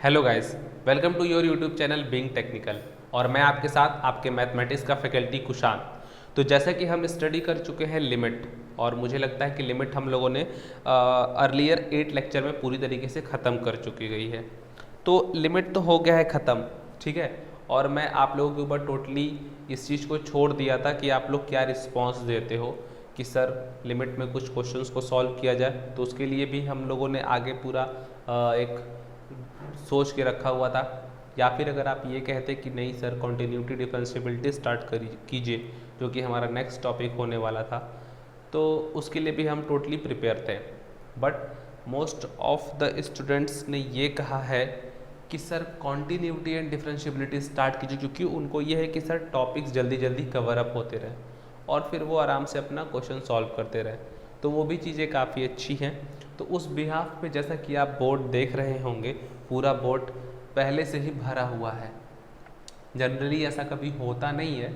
Hello guys, welcome to your YouTube channel being technical. और मैं आपके साथ आपके मैथमेटिक्स का फैकल्टी कुशान। तो जैसा कि हम स्टडी कर चुके हैं लिमिट, और मुझे लगता है कि लिमिट हम लोगों ने अर्लियर 8 लेक्चर में पूरी तरीके से ख़त्म कर चुकी गई है। तो लिमिट तो हो गया है ख़त्म, ठीक है। और मैं आप लोगों के ऊपर टोटली इस चीज़ को छोड़ दिया था कि आप लोग क्या रिस्पॉन्स देते हो कि सर लिमिट में कुछ क्वेश्चंस को सॉल्व किया जाए। तो उसके लिए भी हम लोगों ने आगे पूरा एक सोच के रखा हुआ था। या फिर अगर आप ये कहते कि नहीं सर कॉन्टीन्यूटी डिफरेंशिएबिलिटी स्टार्ट कीजिए, जो कि हमारा नेक्स्ट टॉपिक होने वाला था, तो उसके लिए भी हम टोटली प्रिपेयर थे। But most of the students ने ये कहा है कि sir continuity and differentiability start कीजिए, क्योंकि उनको ये है कि सर टॉपिक्स जल्दी जल्दी कवर अप होते रहे और फिर वो आराम से अपना क्वेश्चन सॉल्व करते रहे। तो वो भी चीज़ें काफ़ी अच्छी हैं। तो उस बिहाफ पे जैसा कि आप बोर्ड देख रहे होंगे, पूरा बोर्ड पहले से ही भरा हुआ है। जनरली ऐसा कभी होता नहीं है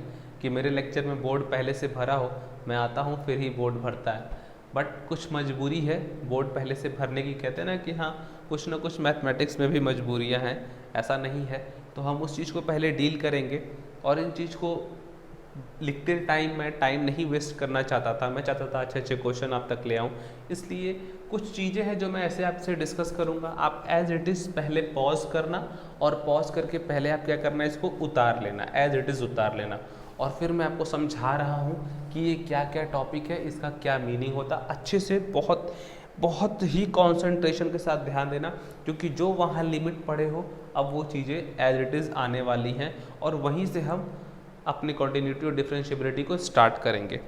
कि मेरे लेक्चर में बोर्ड पहले से भरा हो, मैं आता हूँ फिर ही बोर्ड भरता है। बट कुछ मजबूरी है बोर्ड पहले से भरने की। कहते हैं ना कि हाँ, कुछ ना कुछ मैथमेटिक्स में भी मजबूरियाँ हैं, ऐसा नहीं है। तो हम उस चीज़ को पहले डील करेंगे। और इन चीज़ को लिखते टाइम मैं टाइम नहीं वेस्ट करना चाहता था। मैं चाहता था अच्छे अच्छे क्वेश्चन आप तक ले आऊँ। इसलिए कुछ चीज़ें हैं जो मैं ऐसे आपसे डिस्कस करूँगा। आप एज इट इज़ पहले पॉज करना, और पॉज करके पहले आप क्या करना है, इसको उतार लेना, एज इट इज़ उतार लेना। और फिर मैं आपको समझा रहा हूँ कि ये क्या क्या टॉपिक है, इसका क्या मीनिंग होता, अच्छे से बहुत बहुत ही कॉन्सेंट्रेशन के साथ ध्यान देना, क्योंकि जो वहाँ लिमिट पढ़े हो अब वो चीज़ें एज इट इज़ आने वाली हैं, और वहीं से हम अपनी कॉन्टीन्यूटी और डिफरेंशिएबिलिटी को स्टार्ट करेंगे।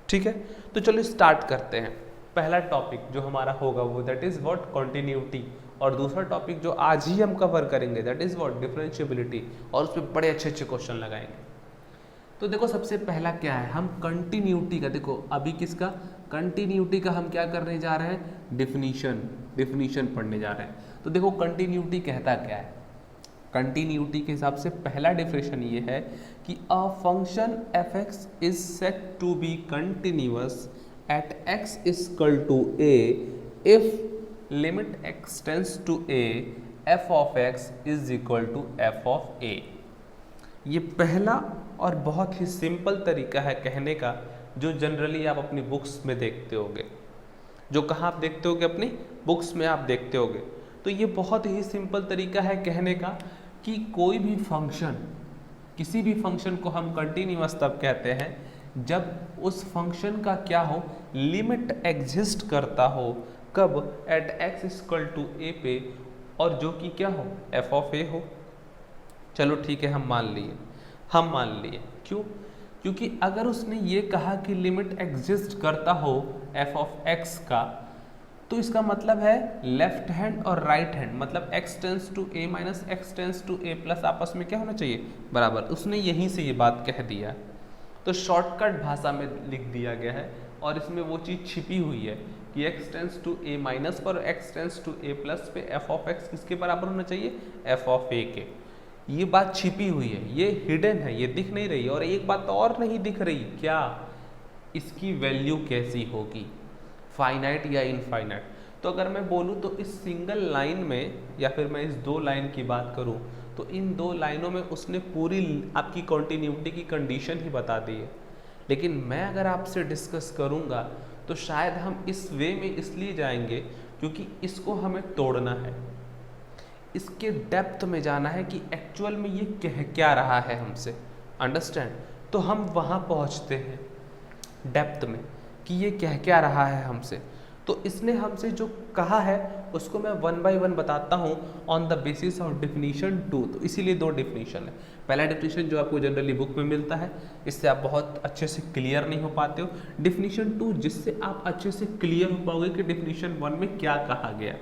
ठीक है, तो चलो स्टार्ट करते हैं। पहला टॉपिक जो हमारा होगा वो दैट इज़ व्हाट, कॉन्टीन्यूटी। और दूसरा टॉपिक जो आज ही हम कवर करेंगे दैट इज़ व्हाट, डिफरेंशिएबिलिटी। और उस पर बड़े अच्छे अच्छे क्वेश्चन लगाएंगे। तो देखो सबसे पहला क्या है, हम कंटिन्यूटी का, देखो अभी किसका, कंटिन्यूटी का हम क्या करने जा रहे हैं, डिफिनीशन पढ़ने जा रहे हैं। तो देखो कंटिन्यूटी कहता क्या है। कंटिन्यूटी के हिसाब से पहला डेफिनेशन ये है कि a function f x is set to be continuous at x equal to a if limit x tends to a f of x is equal to f of a. ये पहला और बहुत ही सिंपल तरीका है कहने का, जो जनरली आप अपनी बुक्स में देखते होगे। जो कहाँ आप देखते होगे, अपनी बुक्स में आप देखते होगे। तो ये बहुत ही सिंपल तरीका है कहने का कि कोई भी फंक्शन, किसी भी फंक्शन को हम कंटिन्यूअस तब कहते हैं जब उस फंक्शन का क्या हो, लिमिट एग्जिस्ट करता हो। कब, eight x equal to a पे, और जो कि क्या हो, एफ ऑफ ए हो। चलो ठीक है, हम मान लिए। क्यों? क्योंकि अगर उसने ये कहा कि लिमिट एग्जिस्ट करता हो एफ ऑफ एक्स का, तो इसका मतलब है लेफ्ट हैंड और राइट हैंड, मतलब x tends to a minus x tends to a plus आपस में क्या होना चाहिए, बराबर। उसने यहीं से ये बात कह दिया। तो शॉर्टकट भाषा में लिख दिया गया है, और इसमें वो चीज़ छिपी हुई है कि x tends to a minus पर x tends to a plus पे f ऑफ x किसके बराबर होना चाहिए, f ऑफ a के। ये बात छिपी हुई है, ये हिडन है, ये दिख नहीं रही। और एक बात और नहीं दिख रही, क्या, इसकी वैल्यू कैसी होगी, फाइनाइट या इनफाइनाइट। तो अगर मैं बोलूँ तो इस सिंगल लाइन में, या फिर मैं इस दो लाइन की बात करूँ, तो इन दो लाइनों में उसने पूरी आपकी कॉन्टीन्यूटी की कंडीशन ही बता दी है। लेकिन मैं अगर आपसे डिस्कस करूँगा तो शायद हम इस वे में इसलिए जाएंगे क्योंकि इसको हमें तोड़ना है, इसके डेप्थ में जाना है कि एक्चुअल में ये कह क्या रहा है हमसे, अंडरस्टैंड। तो हम वहाँ पहुँचते हैं डेप्थ में कि ये कह क्या रहा है हमसे। तो इसने हमसे जो कहा है उसको मैं वन बाय वन बताता हूँ on the basis of definition 2। तो इसीलिए दो डिफिनीशन है। पहला डिफिनीशन जो आपको जनरली बुक में मिलता है, इससे आप बहुत अच्छे से क्लियर नहीं हो पाते हो। डिफिनीशन 2 जिससे आप अच्छे से क्लियर हो पाओगे कि डिफिनीशन 1 में क्या कहा गया।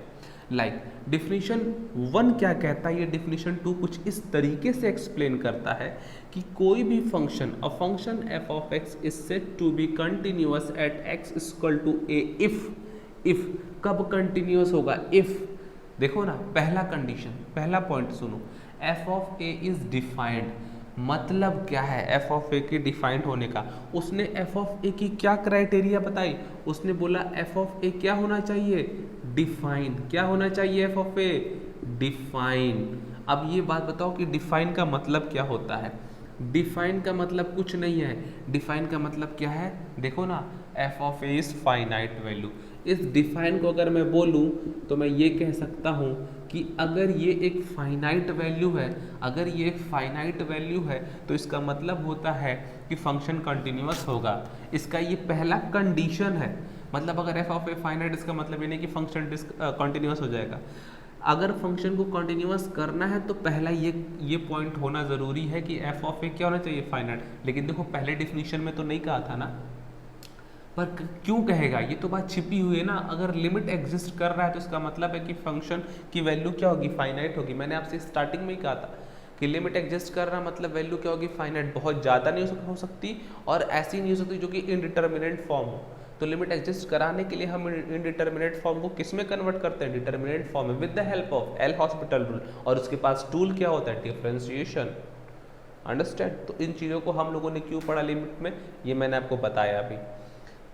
लाइक डिफिनीशन 1 क्या कहता है, ये डिफिनीशन 2 कुछ इस तरीके से एक्सप्लेन करता है कि कोई भी function, a function f of x is said to be continuous at x equal to a if कब कंटिन्यूअस होगा, इफ। देखो ना, पहला कंडीशन, पहला पॉइंट सुनो, f of a is defined. मतलब क्या है एफ ऑफ ए के डिफाइंड होने का। उसने एफ ऑफ ए की क्या क्राइटेरिया बताई, उसने बोला एफ ऑफ ए क्या होना चाहिए, डिफाइंड। क्या होना चाहिए एफ ऑफ ए, डिफाइन। अब ये बात बताओ कि डिफाइन का मतलब क्या होता है। डिफाइन का मतलब कुछ नहीं है, डिफाइन का मतलब क्या है, देखो ना, F of a is finite value. इस डिफाइन को अगर मैं बोलूं तो मैं ये कह सकता हूं कि अगर ये एक फाइनाइट वैल्यू है, अगर ये एक फाइनाइट वैल्यू है तो इसका मतलब होता है कि फंक्शन कंटिन्यूअस होगा। इसका ये पहला कंडीशन है, मतलब अगर एफ ऑफ ए फाइनाइट, इसका मतलब ये नहीं कि फंक्शन कंटिन्यूअस हो जाएगा। अगर फंक्शन को कंटिन्यूअस करना है तो पहला ये पॉइंट होना ज़रूरी है कि एफ ऑफ ए क्या होना चाहिए, फाइनाइट। लेकिन देखो पहले डिफिनीशन में तो नहीं कहा था ना, पर क्यों कहेगा, ये तो बात छिपी हुई है ना। अगर लिमिट एग्जिस्ट कर रहा है तो इसका मतलब है कि फंक्शन की वैल्यू क्या होगी, फाइनाइट होगी। मैंने आपसे स्टार्टिंग में ही कहा था कि लिमिट एग्जिस्ट कर रहा मतलब वैल्यू क्या होगी, फाइनाइट। बहुत ज़्यादा नहीं हो सकती और ऐसी नहीं हो सकती जो कि इनडिटर्मिनेट फॉर्म हो। तो लिमिट एग्जिस्ट कराने के लिए हम इनडिटर्मिनेट फॉर्म को किस में कन्वर्ट करते हैं, डिटर्मिनेट फॉर्म में, with the help of L hospital rule. और उसके पास टूल क्या होता है, डिफरेंशिएशन। अंडरस्टैंड। तो इन चीज़ों को हम लोगों ने क्यों पढ़ा लिमिट में, ये मैंने आपको बताया अभी।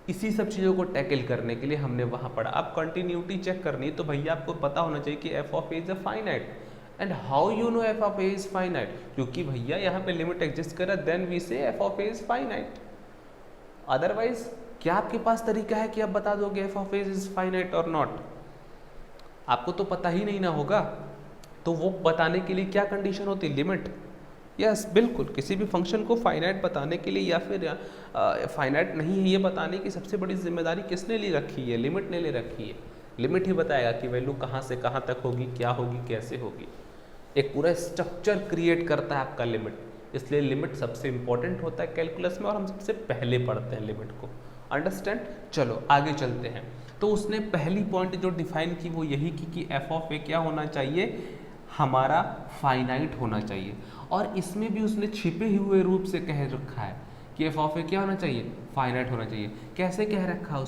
इसी सब चीज़ों को टैकल करने के लिए हमने वहाँ पढ़ा। अब कंटिन्यूटी चेक करनी है तो भैया आपको पता होना चाहिए कि F of a is a finite. And how you know F of a is finite, क्योंकि भैया यहाँ पे लिमिट एग्जिस्ट कर रहा है, देन वी से F of a is finite. Otherwise क्या आपके पास तरीका है कि आप बता दोगे F of a is finite और नॉट, आपको तो पता ही नहीं ना होगा। तो वो बताने के लिए क्या कंडीशन होती है, लिमिट। यस बिल्कुल, किसी भी फंक्शन को फाइनाइट बताने के लिए या फिर फाइनाइट नहीं है ये बताने की सबसे बड़ी जिम्मेदारी किसने ले रखी है, लिमिट ने ले रखी है। लिमिट ही बताएगा कि वैल्यू कहाँ से कहाँ तक होगी, क्या होगी, कैसे होगी। एक पूरा स्ट्रक्चर क्रिएट करता है आपका लिमिट, इसलिए लिमिट सबसे इंपॉर्टेंट होता है कैलकुलस में और हम सबसे पहले पढ़ते हैं लिमिट को। अंडरस्टैंड। चलो आगे चलते हैं। तो उसने पहली पॉइंट जो डिफाइन की वो यही की कि एफ ऑफ ए क्या होना चाहिए, हमारा फाइनाइट होना चाहिए। और इसमें भी उसने छिपे हुए रूप से कह रखा है कि एफ ऑफ ए क्या होना चाहिए, फाइनाइट होना चाहिए। कैसे कह रखा है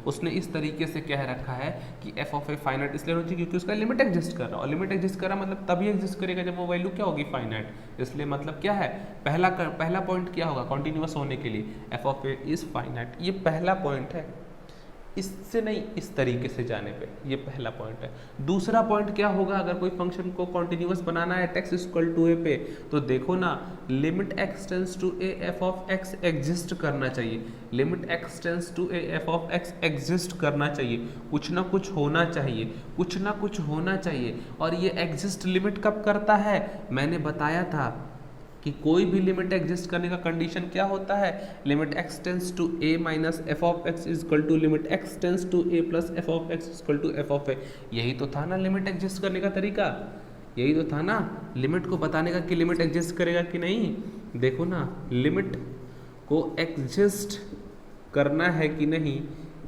उसने इस तरीके से कह रखा है कि एफ ऑफ ए फाइनाइट इसलिए होना चाहिए क्योंकि उसका लिमिट एग्जिस्ट कर रहा है, और लिमिट एग्जिस्ट कर रहा मतलब तभी एग्जिस्ट करेगा जब वो वैल्यू क्या होगी, फाइनाइट। इसलिए मतलब क्या है, पहला पॉइंट क्या होगा, कॉन्टिन्यूअस होने के लिए F of a is finite. ये पहला पॉइंट है, इससे नहीं, इस तरीके से जाने पे ये पहला पॉइंट है। दूसरा पॉइंट क्या होगा, अगर कोई फंक्शन को कॉन्टिन्यूअस बनाना है x इक्वल टू ए पे, तो देखो ना, limit x tends to a f of x exist करना चाहिए। Limit x tends to a f of x exist करना चाहिए, कुछ ना कुछ होना चाहिए, कुछ ना कुछ होना चाहिए। और ये एग्जिस्ट लिमिट कब करता है, मैंने बताया था कि कोई भी लिमिट एग्जिस्ट करने का कंडीशन क्या होता है, limit x tends to a minus f of x is equal to limit x tends to a plus f of x is equal to f of a। यही तो था ना लिमिट एग्जिस्ट करने का तरीका, यही तो था ना लिमिट को बताने का कि लिमिट एग्जिस्ट करेगा कि नहीं। देखो ना, लिमिट को एग्जिस्ट करना है कि नहीं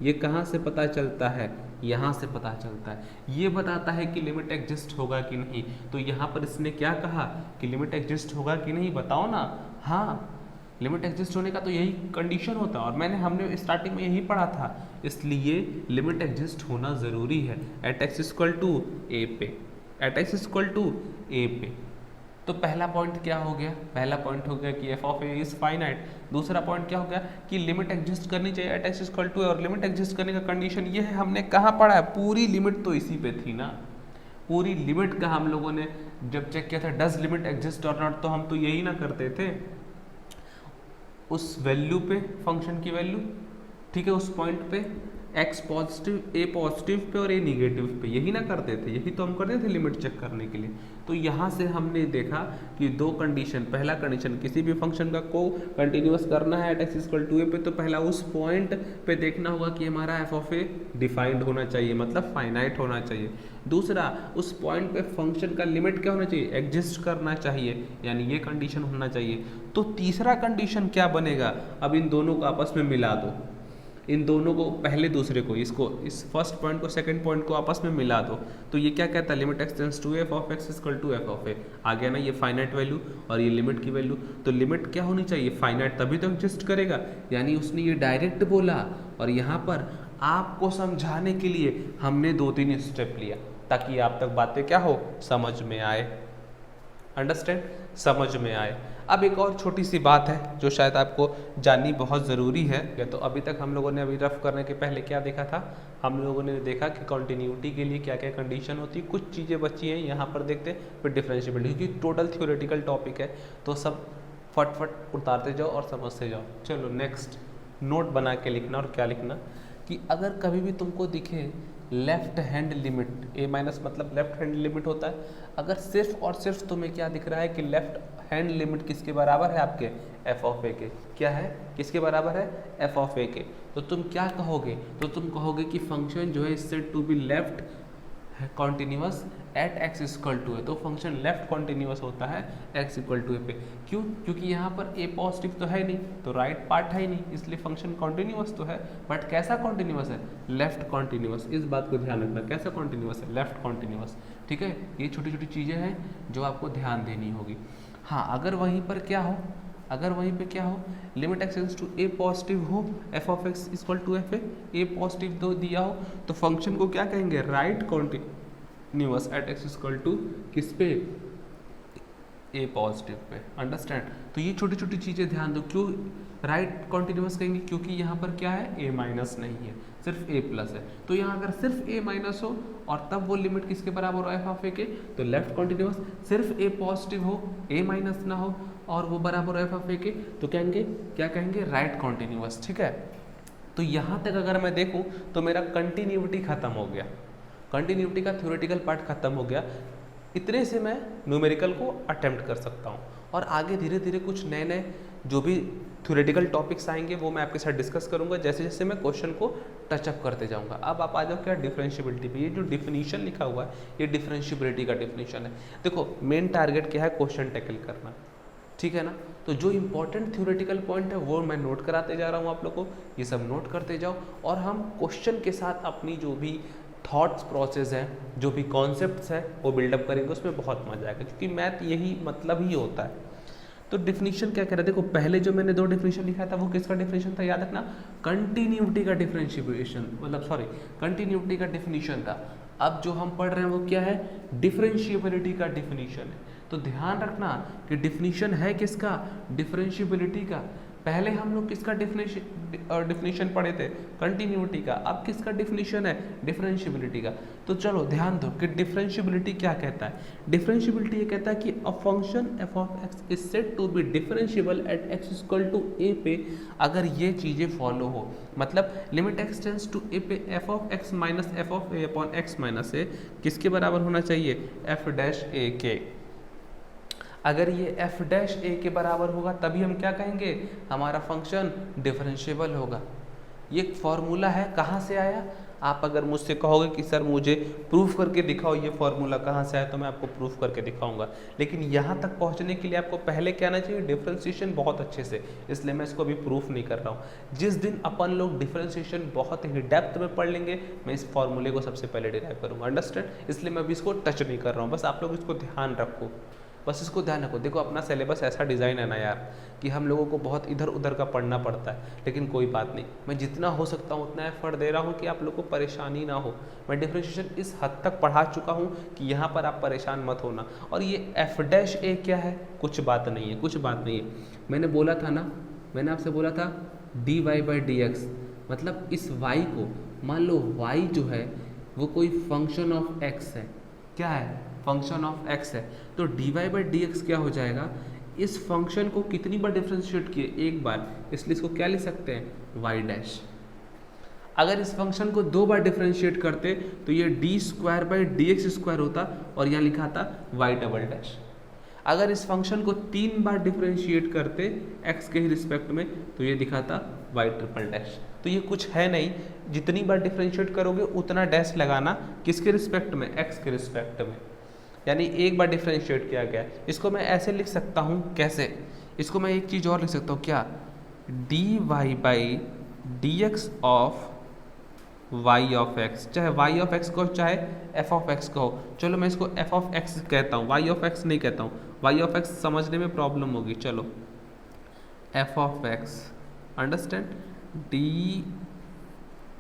ये कहाँ से पता चलता है, यहाँ से पता चलता है। ये बताता है कि लिमिट एग्जिस्ट होगा कि नहीं। तो यहाँ पर इसने क्या कहा कि लिमिट एग्जिस्ट होगा कि नहीं, बताओ ना। हाँ, लिमिट एग्जिस्ट होने का तो यही कंडीशन होता है, और हमने स्टार्टिंग में यही पढ़ा था। इसलिए लिमिट एग्जिस्ट होना ज़रूरी है eight x equal to a पे, eight x equal to a पे। तो पहला पॉइंट क्या हो गया, पहला पॉइंट हो गया कि F of a is finite. दूसरा पॉइंट क्या हो गया कि लिमिट एग्जिस्ट करनी चाहिए एट एक्स इक्वल टू, और लिमिट एग्जिस्ट करने का कंडीशन ये है, हमने कहाँ पढ़ा है, पूरी लिमिट तो इसी पे थी ना। पूरी लिमिट का हम लोगों ने जब चेक किया था, डज लिमिट एग्जिस्ट और नॉट, तो हम तो यही ना करते थे, उस वैल्यू पे, फंक्शन की वैल्यू, ठीक है, उस पॉइंट पे x positive, a positive pay और a निगेटिव पे, यही ना करते थे, यही तो हम करते थे लिमिट चेक करने के लिए। तो यहाँ से हमने देखा कि दो कंडीशन, पहला कंडीशन किसी भी फंक्शन का को कंटिन्यूअस करना है eight x equal to a पे, तो पहला उस पॉइंट पे देखना होगा कि हमारा एफ ऑफ ए डिफाइंड होना चाहिए, मतलब फाइनाइट होना चाहिए। दूसरा, उस पॉइंट पे फंक्शन का लिमिट क्या होना चाहिए, एग्जिस्ट करना चाहिए, यानी ये कंडीशन होना चाहिए। तो तीसरा कंडीशन क्या बनेगा, अब इन दोनों को आपस में मिला दो, इन दोनों को, पहले दूसरे को, इसको, इस फर्स्ट पॉइंट को सेकंड पॉइंट को आपस में मिला दो। तो ये क्या कहता है, limit x tends to f of x equal to f of a. आ गया ना ये फाइनाइट वैल्यू और ये लिमिट की वैल्यू। तो लिमिट क्या होनी चाहिए, फाइनाइट, तभी तो एग्जिस्ट करेगा। यानी उसने ये डायरेक्ट बोला, और यहाँ पर आपको समझाने के लिए हमने 2-3 स्टेप लिया ताकि आप तक बातें क्या हो, समझ में आए। अंडरस्टैंड, समझ में आए। अब एक और छोटी सी बात है जो शायद आपको जाननी बहुत ज़रूरी है। तो अभी तक हम लोगों ने अभी रफ करने के पहले क्या देखा था, हम लोगों ने देखा कि कॉन्टिन्यूटी के लिए क्या क्या कंडीशन होती है, कुछ चीज़ें बची हैं यहाँ पर देखते हैं, फिर डिफरेंशिएबिलिटी, क्योंकि टोटल थ्योरेटिकल टॉपिक है तो सब फट उतारते जाओ और समझते जाओ। चलो नेक्स्ट, नोट बना के लिखना। और क्या लिखना कि अगर कभी भी तुमको दिखे लेफ्ट हैंड लिमिट, ए माइनस मतलब लेफ्ट हैंड लिमिट होता है, अगर सिर्फ और सिर्फ तुम्हें क्या दिख रहा है कि लेफ्ट हैंड लिमिट किसके बराबर है, आपके एफ ऑफ ए के, क्या है, किसके बराबर है, एफ ऑफ ए के, तो तुम क्या कहोगे, तो तुम कहोगे कि फंक्शन जो है said to be left continuous at x equal to है, तो फंक्शन लेफ्ट कॉन्टिन्यूअस होता है एक्स इक्वल टू ए पे। क्यों, क्योंकि यहाँ पर ए पॉजिटिव तो है नहीं, तो राइट पार्ट है ही नहीं, इसलिए फंक्शन कॉन्टिन्यूअस तो है, बट कैसा कॉन्टिन्यूअस है, लेफ्ट कॉन्टिन्यूअस। इस बात को ध्यान रखना, कैसा कॉन्टिन्यूअस है, लेफ्ट कॉन्टिन्यूअस। ठीक है, ये छोटी छोटी चीज़ें हैं जो आपको ध्यान देनी होगी। हाँ, अगर वहीं पर क्या हो, अगर वहीं पे क्या हो, limit x tends to a positive हो, f of x equal to f a positive दो दिया हो, तो फंक्शन को क्या कहेंगे, right continuous at x equal to किस पे, ए पॉजिटिव पे। अंडरस्टैंड, तो ये छोटी छोटी चीज़ें ध्यान दो। क्यों राइट कॉन्टिन्यूअस कहेंगे, क्योंकि यहाँ पर क्या है, ए माइनस नहीं है, सिर्फ ए प्लस है। तो यहाँ अगर सिर्फ ए माइनस हो और तब वो लिमिट किसके बराबर हो, एफ ऑफ ए के, तो लेफ्ट कॉन्टिन्यूअस। सिर्फ ए पॉजिटिव हो, ए माइनस ना हो और वो बराबर एफ ऑफ ए के, तो कहेंगे, क्या कहेंगे, राइट कॉन्टिन्यूअस। ठीक है, तो यहाँ तक अगर मैं देखूँ तो मेरा कंटिन्यूटी खत्म हो गया, कंटिन्यूटी का थ्योरेटिकल पार्ट खत्म हो गया। इतने से मैं न्यूमेरिकल को अटेम्प्ट कर सकता हूँ और आगे धीरे धीरे कुछ नए नए जो भी थ्योरेटिकल टॉपिक्स आएंगे वो मैं आपके साथ डिस्कस करूंगा, जैसे जैसे मैं क्वेश्चन को टचअप करते जाऊंगा। अब आप आ जाओ क्या, डिफरेंशिएबिलिटी पे। ये जो डिफिनीशन लिखा हुआ है ये डिफरेंशिएबिलिटी का डिफिनीशन है। देखो मेन टारगेट क्या है, क्वेश्चन टैकल करना, ठीक है ना। तो जो इंपॉर्टेंट थ्योरेटिकल पॉइंट है वो मैं नोट कराते जा रहा हूँ आप लोग को, ये सब नोट करते जाओ और हम क्वेश्चन के साथ अपनी जो भी थॉट्स प्रोसेस है, जो भी कॉन्सेप्ट्स है वो बिल्डअप करेंगे, उसमें बहुत मजा आएगा, क्योंकि मैथ यही मतलब ही होता है। तो डिफिनीशन क्या कह रहा है, देखो पहले जो मैंने दो डिफिनीशन लिखा था वो किसका डिफिनीशन था, याद रखना, कंटिन्यूटी का डिफरेंशिएशन, मतलब सॉरी कंटिन्यूटी का डिफिनीशन था। अब जो हम पढ़ रहे हैं वो क्या है, डिफरेंशिएबिलिटी का डिफिनीशन है। तो ध्यान रखना कि डिफिनीशन है किसका, डिफरेंशिएबिलिटी का। पहले हम लोग किसका डिफिनीशन पढ़े थे, कंटिन्यूटी का, अब किसका डिफिनीशन है, डिफरेंशिएबिलिटी का। तो चलो ध्यान दो कि डिफरेंशिएबिलिटी क्या कहता है। डिफरेंशिएबिलिटी ये कहता है कि a function f of x is said to be differentiable at x equal to a पे, अगर ये चीज़ें फॉलो हो, मतलब limit x tends to a पे f of x minus f of a upon x minus a किसके बराबर होना चाहिए, एफ डैश ए के। अगर ये एफ डैश ए के बराबर होगा तभी हम क्या कहेंगे, हमारा फंक्शन डिफरेंशिएबल होगा। ये फॉर्मूला है, कहाँ से आया, आप अगर मुझसे कहोगे कि सर मुझे प्रूफ करके दिखाओ ये फॉर्मूला कहाँ से आया, तो मैं आपको प्रूफ करके दिखाऊंगा। लेकिन यहाँ तक पहुँचने के लिए आपको पहले क्या आना चाहिए, डिफरेंशिएशन बहुत अच्छे से, इसलिए मैं इसको अभी प्रूफ नहीं कर रहा हूँ। जिस दिन अपन लोग डिफरेंशिएशन बहुत ही डेप्थ में पढ़ लेंगे, मैं इस फॉर्मूले को सबसे पहले डिराइव करूँगा। अंडरस्टैंड, इसलिए मैं अभी इसको टच नहीं कर रहा हूँ, बस आप लोग इसको ध्यान रखो, बस इसको ध्यान रखो। देखो अपना सिलेबस ऐसा डिज़ाइन है ना यार कि हम लोगों को बहुत इधर उधर का पढ़ना पड़ता है, लेकिन कोई बात नहीं, मैं जितना हो सकता हूँ उतना एफर्ट दे रहा हूँ कि आप लोग को परेशानी ना हो। मैं डिफरेंशिएशन इस हद तक पढ़ा चुका हूँ कि यहाँ पर आप परेशान मत होना। और ये एफ डैश ए क्या है, कुछ बात नहीं है, कुछ बात नहीं है। मैंने बोला था ना, मैंने आपसे बोला था d y by d x, मतलब इस वाई को, मान लो वाई जो है वो कोई फंक्शन ऑफ एक्स है, क्या है, फंक्शन ऑफ एक्स है, तो d y by d x क्या हो जाएगा, इस फंक्शन को कितनी बार डिफरेंशिएट किए, एक बार, इसलिए इसको क्या लिख सकते हैं, वाई डैश। अगर इस फंक्शन को दो बार डिफरेंशिएट करते तो ये D square by d x square होता और यहाँ लिखा था वाई डबल डैश। अगर इस फंक्शन को तीन बार डिफरेंशिएट करते एक्स के ही रिस्पेक्ट में तो ये दिखाता वाई ट्रिपल डैश। तो ये कुछ है नहीं, जितनी बार डिफरेंशिएट करोगे उतना डैश लगाना, किसके रिस्पेक्ट में, एक्स के रिस्पेक्ट में, यानी एक बार डिफरेंशिएट किया गया। इसको मैं ऐसे लिख सकता हूँ, कैसे, इसको मैं एक चीज़ और लिख सकता हूँ, क्या, d y by d x of y of x, चाहे वाई ऑफ एक्स को चाहे एफ ऑफ एक्स को। चलो मैं इसको एफ ऑफ एक्स कहता हूँ, वाई ऑफ एक्स नहीं कहता हूँ, वाई ऑफ एक्स समझने में प्रॉब्लम होगी। चलो F of x, understand, D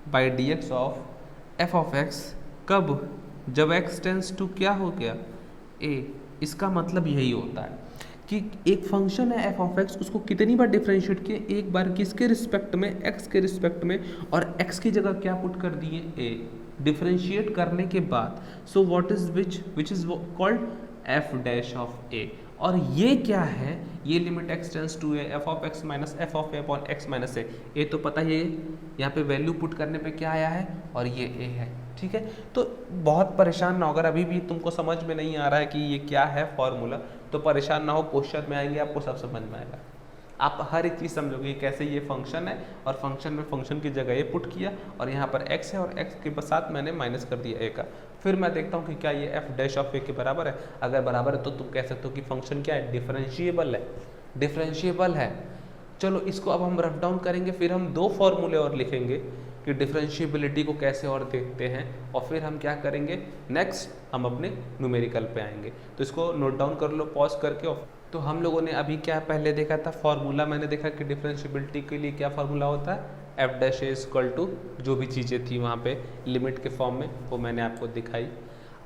by d x of F of x, कब, जब एक्स टेंस टू क्या हो गया, ए। इसका मतलब यही होता है कि एक फंक्शन है एफ ऑफ एक्स, उसको कितनी बार डिफरेंशिएट किए, एक बार किसके रिस्पेक्ट में, एक्स के रिस्पेक्ट में, और एक्स की जगह क्या पुट कर दिए, ए, डिफरेंशिएट करने के बाद, so what is which is called f dash of a. और ये क्या है, ये limit x tends to a f of x minus f of a upon x minus a तो पता है, यहाँ पे वैल्यू पुट करने पे क्या आया है, और ये ए है, ठीक है। तो बहुत परेशान ना हो, अगर अभी भी तुमको समझ में नहीं आ रहा है कि ये क्या है फॉर्मूला, तो परेशान ना हो, क्वेश्चन में आएंगे आपको सब समझ में आएगा, आप हर एक चीज़ समझोगे कैसे ये फंक्शन है, और फंक्शन में फंक्शन की जगह ये पुट किया, और यहाँ पर x है और x के साथ मैंने माइनस कर दिया a का, फिर मैं देखता हूँ कि क्या ये f डैश ऑफ a के बराबर है। अगर बराबर है तो तुम कह सकते हो कि फंक्शन क्या है, डिफरेंशिएबल है, डिफरेंशिएबल है। चलो इसको अब हम रफ डाउन करेंगे, फिर हम दो फॉर्मूले और लिखेंगे कि डिफरेंशिएबिलिटी को कैसे और देखते हैं, और फिर हम क्या करेंगे, नेक्स्ट हम अपने न्यूमेरिकल पे आएंगे। तो इसको नोट डाउन कर लो पॉज करके। और तो हम लोगों ने अभी क्या पहले देखा था फॉर्मूला, मैंने देखा कि डिफरेंशिएबिलिटी के लिए क्या फार्मूला होता है, f dash a equal to जो भी चीज़ें थी वहाँ पे लिमिट के फॉर्म में, वो मैंने आपको दिखाई।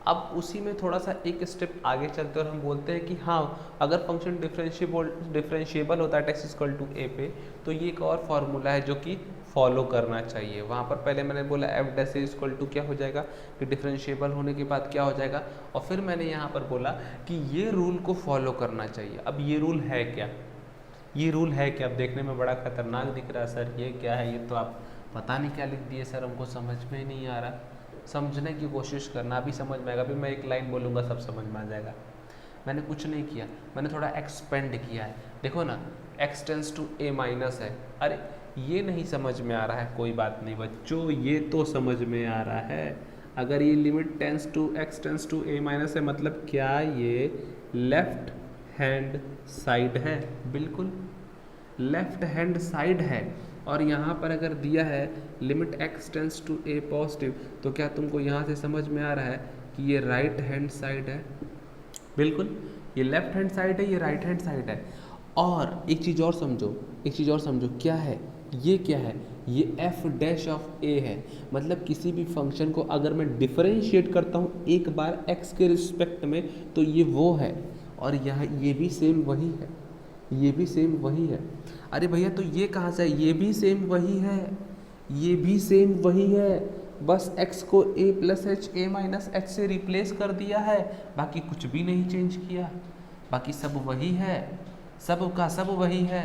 अब उसी में थोड़ा सा एक स्टेप आगे चलते और हम बोलते हैं कि हाँ, अगर फंक्शन डिफरेंशिएबल होता है एक्स इक्वल टू ए पे, तो ये एक और फार्मूला है जो कि फॉलो करना चाहिए। वहाँ पर पहले मैंने बोला f dash a equal to क्या हो जाएगा, कि डिफरेंशिएबल होने के बाद क्या हो जाएगा, और फिर मैंने यहाँ पर बोला कि ये रूल को फॉलो करना चाहिए। अब ये रूल है क्या, ये रूल है क्या, अब देखने में बड़ा खतरनाक दिख रहा है सर, ये क्या है, ये तो आप पता नहीं क्या लिख दिए सर, हमको समझ में ही नहीं आ रहा। समझने की कोशिश करना, अभी समझ में आएगा, अभी मैं एक लाइन बोलूँगा सब समझ में आ जाएगा। मैंने कुछ नहीं किया, मैंने थोड़ा एक्सपेंड किया है। देखो ना, x tends to a minus है, अरे ये नहीं समझ में आ रहा है, कोई बात नहीं बच्चों, ये तो समझ में आ रहा है। अगर ये limit tends to x tends to a minus है, मतलब क्या ये लेफ्ट हैंड साइड है, बिल्कुल लेफ्ट हैंड साइड है। और यहाँ पर अगर दिया है limit x tends to a positive, तो क्या तुमको यहाँ से समझ में आ रहा है कि ये राइट हैंड साइड है, बिल्कुल ये लेफ्ट हैंड साइड है, ये राइट हैंड साइड है। और एक चीज़ और समझो, एक चीज़ और समझो, क्या है ये, क्या है ये, एफ डैश ऑफ ए है। मतलब किसी भी फंक्शन को अगर मैं डिफरेंशिएट करता हूँ एक बार एक्स के रिस्पेक्ट में, तो ये वो है, और यहाँ ये भी सेम वही है, ये भी सेम वही है। अरे भैया तो ये कहाँ से है, ये भी सेम वही है, ये भी सेम वही है, बस x को a plus H A minus H से रिप्लेस कर दिया है, बाकी कुछ भी नहीं चेंज किया, बाकी सब वही है, सब का सब वही है।